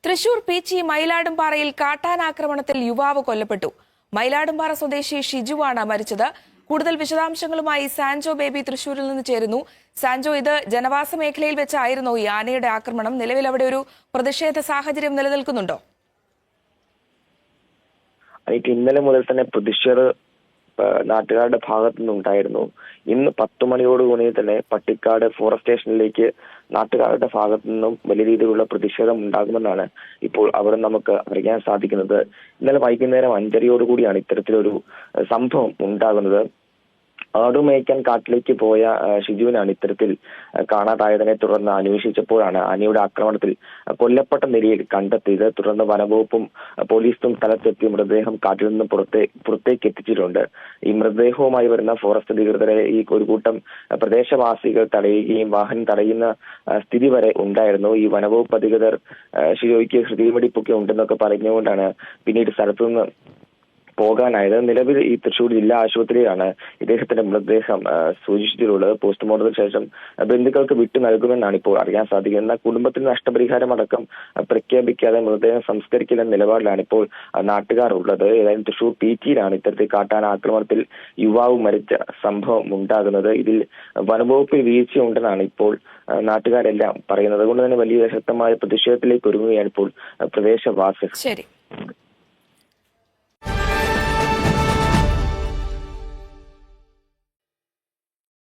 തൃശൂർ പീച്ചി മയിലാടുംപാറയിൽ കാട്ടാനാക്രമണത്തിൽ യുവാവ് കൊല്ലപ്പെട്ടു. മയിലാടുംപാറ സ്വദേശി ഷിജുവാണ് മരിച്ചത്. കൂടുതൽ വിശദാംശങ്ങളുമായി സാൻജോ ബേബി തൃശൂരിൽ നിന്ന് ചേരുന്നു. സാൻജോ, ഇത് ജനവാസ മേഖലയിൽ വെച്ചായിരുന്നു ഈ ആനയുടെ ആക്രമണം. നിലവിൽ അവിടെ ഒരു പ്രതിഷേധ സാഹചര്യം നിലനിൽക്കുന്നുണ്ടോ? ഇന്നലെ മുതൽ തന്നെ പ്രതിഷേധ നാട്ടുകാരുടെ ഭാഗത്തു നിന്നുണ്ടായിരുന്നു. ഇന്ന് 10 മണിയോടുകൂടി തന്നെ പട്ടിക്കാട് ഫോറസ്റ്റ് സ്റ്റേഷനിലേക്ക് നാട്ടുകാരുടെ ഭാഗത്തു നിന്നും വലിയ രീതിയിലുള്ള പ്രതിഷേധം ഉണ്ടാകുമെന്നാണ് ഇപ്പോൾ അവിടെ നമുക്ക് അറിയാൻ സാധിക്കുന്നത്. ഇന്നലെ വൈകുന്നേരം 5:30യോടുകൂടിയാണ് ഇത്തരത്തിലൊരു സംഭവം ഉണ്ടാകുന്നത്. ആടുമേയ്ക്കാൻ കാട്ടിലേക്ക് പോയ ഷിജുവിനാണ് ഇത്തരത്തിൽ കാണാതായതിനെ തുടർന്ന് അന്വേഷിച്ചപ്പോഴാണ് ആനയുടെ ആക്രമണത്തിൽ കൊല്ലപ്പെട്ട നിലയിൽ കണ്ടെത്തിയത്. തുടർന്ന് വനംവകുപ്പും പോലീസും സ്ഥലത്തെത്തി മൃതദേഹം കാട്ടിൽ നിന്നും പുറത്തേക്ക് എത്തിച്ചിട്ടുണ്ട്. ഈ മൃതദേഹവുമായി വരുന്ന ഫോറസ്റ്റ് അധികൃതരെ ഈ ഒരു കൂട്ടം പ്രദേശവാസികൾ തടയുകയും വാഹനം തടയുന്ന സ്ഥിതി വരെ ഉണ്ടായിരുന്നു. ഈ വനംവകുപ്പ് അധികൃതർ ഷിജോയ്ക്ക് ഹൃദയമിടിപ്പൊക്കെ ഉണ്ടെന്നൊക്കെ പറഞ്ഞുകൊണ്ടാണ് പിന്നീട് സ്ഥലത്തുനിന്ന് പോകാനായത്. നിലവിൽ ഈ തൃശൂർ ജില്ലാ ആശുപത്രിയിലാണ് ഇദ്ദേഹത്തിന്റെ മൃതദേഹം സൂക്ഷിച്ചിട്ടുള്ളത്. പോസ്റ്റ്മോർട്ടത്തിന് ശേഷം ബന്ധുക്കൾക്ക് വിട്ടു നൽകുമെന്നാണ് ഇപ്പോൾ അറിയാൻ സാധിക്കുന്നത്. എന്നാൽ കുടുംബത്തിന് നഷ്ടപരിഹാരം അടക്കം പ്രഖ്യാപിക്കാതെ മൃതദേഹം സംസ്കരിക്കുന്ന നിലപാടിലാണ് ഇപ്പോൾ നാട്ടുകാർ ഉള്ളത്. ഏതായാലും തൃശൂർ പീച്ചിയിലാണ് ഇത്തരത്തിൽ കാട്ടാന ആക്രമണത്തിൽ യുവാവ് മരിച്ച സംഭവം ഉണ്ടാകുന്നത്. ഇതിൽ വനംവകുപ്പിൽ വീഴ്ചയുണ്ടെന്നാണ് ഇപ്പോൾ നാട്ടുകാരെല്ലാം പറയുന്നത്. അതുകൊണ്ട് തന്നെ വലിയ ശക്തമായ പ്രതിഷേധത്തിലേക്ക് ഒരുങ്ങുകയാണ് ഇപ്പോൾ പ്രദേശവാസികൾ. ശരി.